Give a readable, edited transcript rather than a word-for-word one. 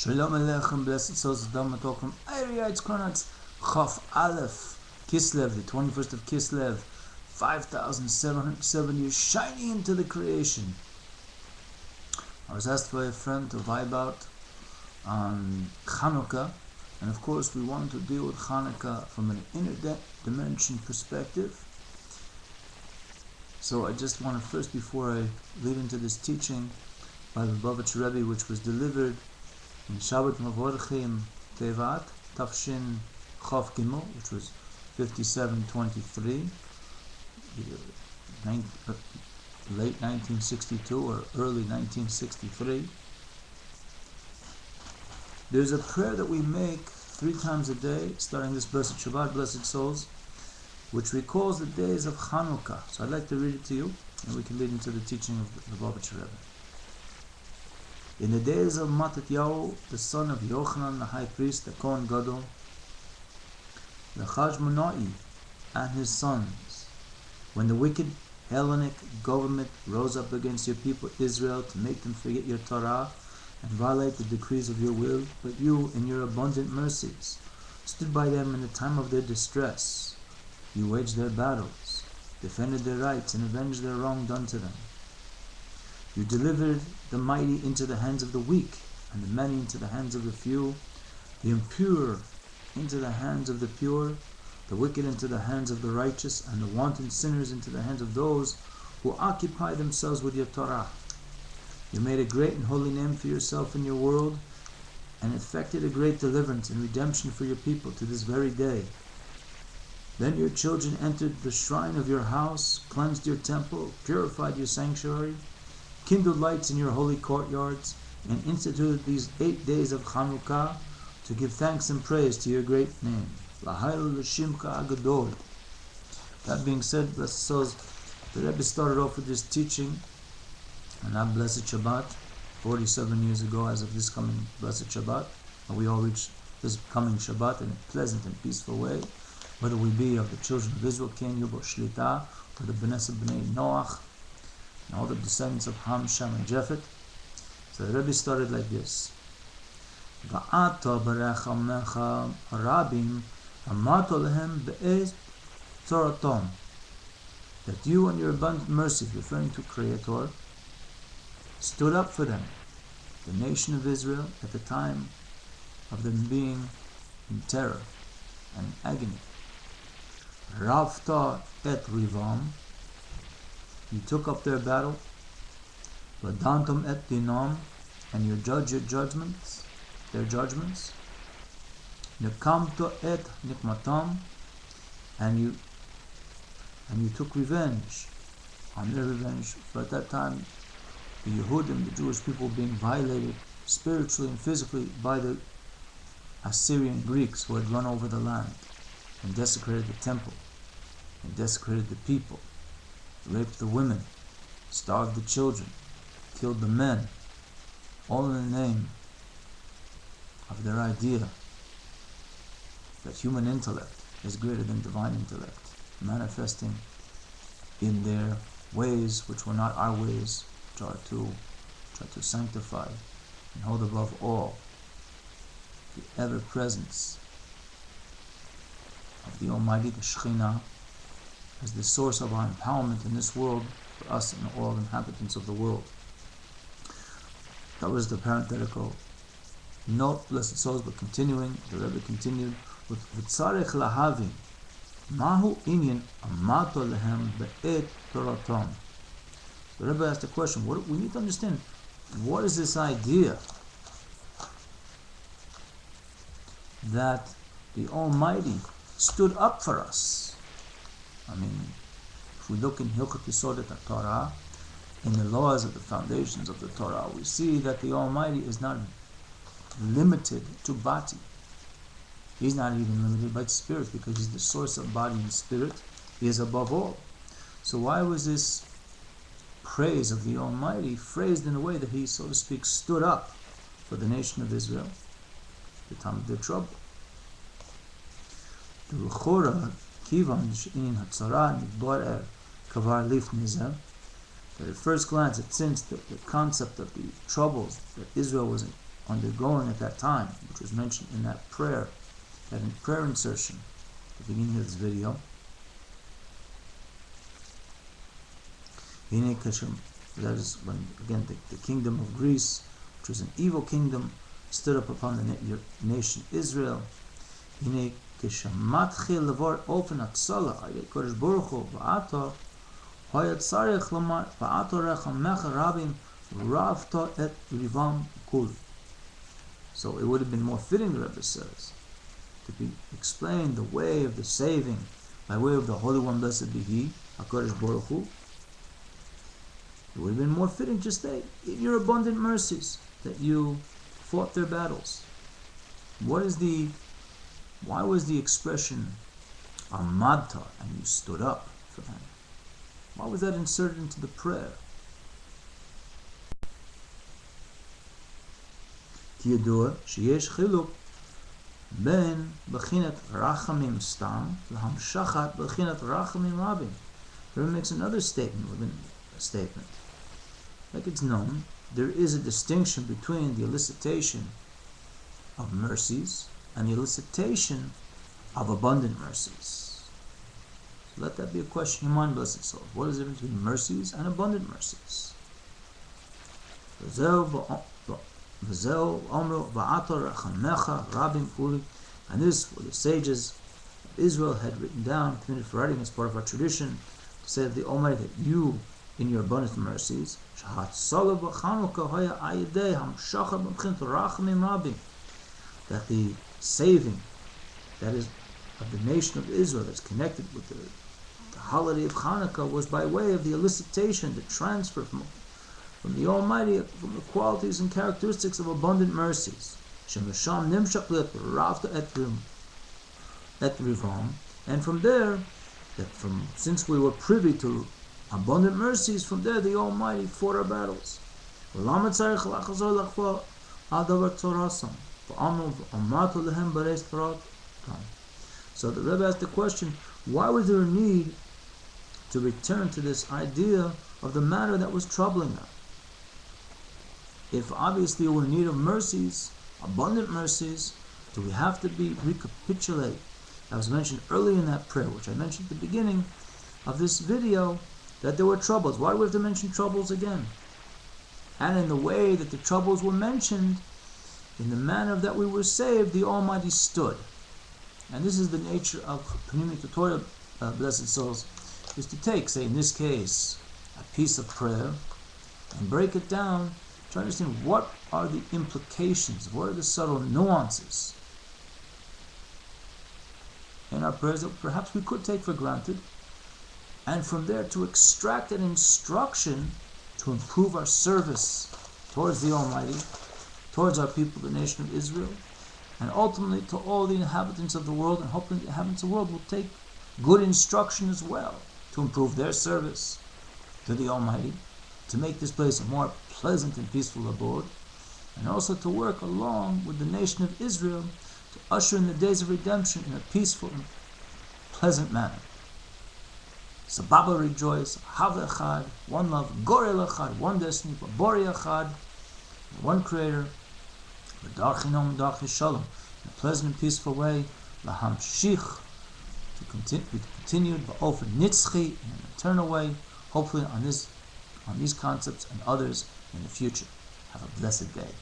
Shalom Aleichem, blessed souls of Dhamma talk from Eirites Kronats, Chof Aleph, Kislev, the 21st of Kislev, 5,707 years, shining into the creation. I was asked by a friend to vibe out on Chanukah, and of course we want to deal with Chanukah from an inner dimension perspective. So I just want to first, before I lead into this teaching by the Lubavitch Rebbe, which was delivered in Shabbat Mavorchim Tevat Tafshin Chof Gimel, which was 5723, late 1962 or early 1963. There's a prayer that we make 3 times a day, starting this blessed Shabbat, blessed souls, which recalls the days of Chanukah. So I'd like to read it to you, and we can lead into the teaching of the Lubavitch Rebbe. In the days of Mattatyahu, the son of Yochanan, the high priest, the Kohen Gadol, the Chashmonai and his sons, when the wicked Hellenic government rose up against your people Israel to make them forget your Torah and violate the decrees of your will, but you, in your abundant mercies, stood by them in the time of their distress. You waged their battles, defended their rights, and avenged their wrong done to them. You delivered the mighty into the hands of the weak, and the many into the hands of the few, the impure into the hands of the pure, the wicked into the hands of the righteous, and the wanton sinners into the hands of those who occupy themselves with your Torah. You made a great and holy name for yourself in your world, and effected a great deliverance and redemption for your people to this very day. Then your children entered the shrine of your house, cleansed your temple, purified your sanctuary, kindled lights in your holy courtyards, and instituted these 8 days of Chanukah to give thanks and praise to your great name. L'hail l'shimcha agadol. That being said, blessed souls, the Rebbe started off with this teaching on that blessed Shabbat 47 years ago, as of this coming blessed Shabbat, and we all reach this coming Shabbat in a pleasant and peaceful way, whether we be of the children of Israel, Ken Yubo Shlita, or the Bnei Noach, and all the descendants of Ham, Shem, and Japhet. So the Rebbe started like this: Va'ata barechamecha harabim amato lehem be'ez toratom. That you and your abundant mercy, referring to Creator, stood up for them, the nation of Israel, at the time of them being in terror and agony. Ravta et rivam. You took up their battle, Vadantam et dinam, and you judge their judgments, Nikamto et nikmatam, and you took revenge on their revenge. For at that time, the Yehudim, the Jewish people, being violated spiritually and physically by the Assyrian Greeks who had run over the land and desecrated the temple and desecrated the people, raped the women, starved the children, killed the men, all in the name of their idea that human intellect is greater than divine intellect, manifesting in their ways which were not our ways, try to sanctify and hold above all the ever-presence of the Almighty, the Shekhinah, as the source of our empowerment in this world for us and all inhabitants of the world. That was the parenthetical note, blessed souls, but continuing, the Rebbe continued with V'tzarech lahavin mahu inyan amato lehem be'et toratom. The Rebbe asked a question. We need to understand, what is this idea that the Almighty stood up for us? I mean, if we look in Hilchot Yesod Torah, in the laws of the foundations of the Torah, we see that the Almighty is not limited to body. He's not even limited by spirit, because He's the source of body and spirit. He is above all. So why was this praise of the Almighty phrased in a way that He, so to speak, stood up for the nation of Israel at the time of their trouble? The Ruchora Kivan Shein Hatzara Nidbar Kavar Lif Nizeh. That at first glance, since the concept of the troubles that Israel was undergoing at that time, which was mentioned in that prayer, that prayer insertion at the beginning of this video. That is when, again, the kingdom of Greece, which was an evil kingdom, stood up upon the nation Israel. Hine keshamatchil levar ofen atzala ayet kodesh baruch hu va'ato hayat sarich lamar va'ato rechem mecha rabim ravta et rivam kul. So it would have been more fitting, the Rebbe says, to be explained the way of the saving by way of the Holy One, blessed be He, HaKadosh Baruch Hu. It would have been more fitting just say, in your abundant mercies, that you fought their battles. Why was the expression amadta, and you stood up for them? Why was that inserted into the prayer? Kiyadua sheyesh chiluk ben b'chinat rachamim stam l'hamshachat b'chinat rachamim rabim. The Rebbe makes another statement within a statement. Like it's known, there is a distinction between the elicitation of mercies and the elicitation of abundant mercies. So let that be a question in your mind, blessed souls. What is the difference between mercies and abundant mercies? And this, what the sages of Israel had written down, committed for writing as part of our tradition, to say of the Almighty that you, in your abundant mercies, that the saving, that is, of the nation of Israel, that's connected with the holiday of Chanukah, was by way of the elicitation, the transfer from the Almighty, from the qualities and characteristics of abundant mercies. And from there, since we were privy to abundant mercies, from there the Almighty fought our battles. So the Rebbe asked the question, why was there a need to return to this idea of the matter that was troubling them? If obviously we're in need of mercies, abundant mercies, do we have to recapitulate? That was mentioned earlier in that prayer, which I mentioned at the beginning of this video, that there were troubles. Why do we have to mention troubles again? And in the way that the troubles were mentioned, in the manner that we were saved, the Almighty stood. And this is the nature of Pnimiyut Torah, blessed souls, is to take, say in this case, a piece of prayer and break it down to understand what are the implications, what are the subtle nuances in our prayers that perhaps we could take for granted, and from there to extract an instruction to improve our service towards the Almighty, towards our people, the nation of Israel, and ultimately to all the inhabitants of the world, and hopefully the inhabitants of the world will take good instruction as well to improve their service to the Almighty, to make this place a more pleasant and peaceful abode, and also to work along with the nation of Israel to usher in the days of redemption in a peaceful and pleasant manner. Sababa rejoice, Hav Echad, one love, Gorel Echad, one destiny, Bori Echad, one creator, V'darchinom Darchi Shalom, in a pleasant and peaceful way, Lahamshich, to be continued, V'ofen Nitzchi, in an eternal way, hopefully on these concepts and others in the future. Have a blessed day.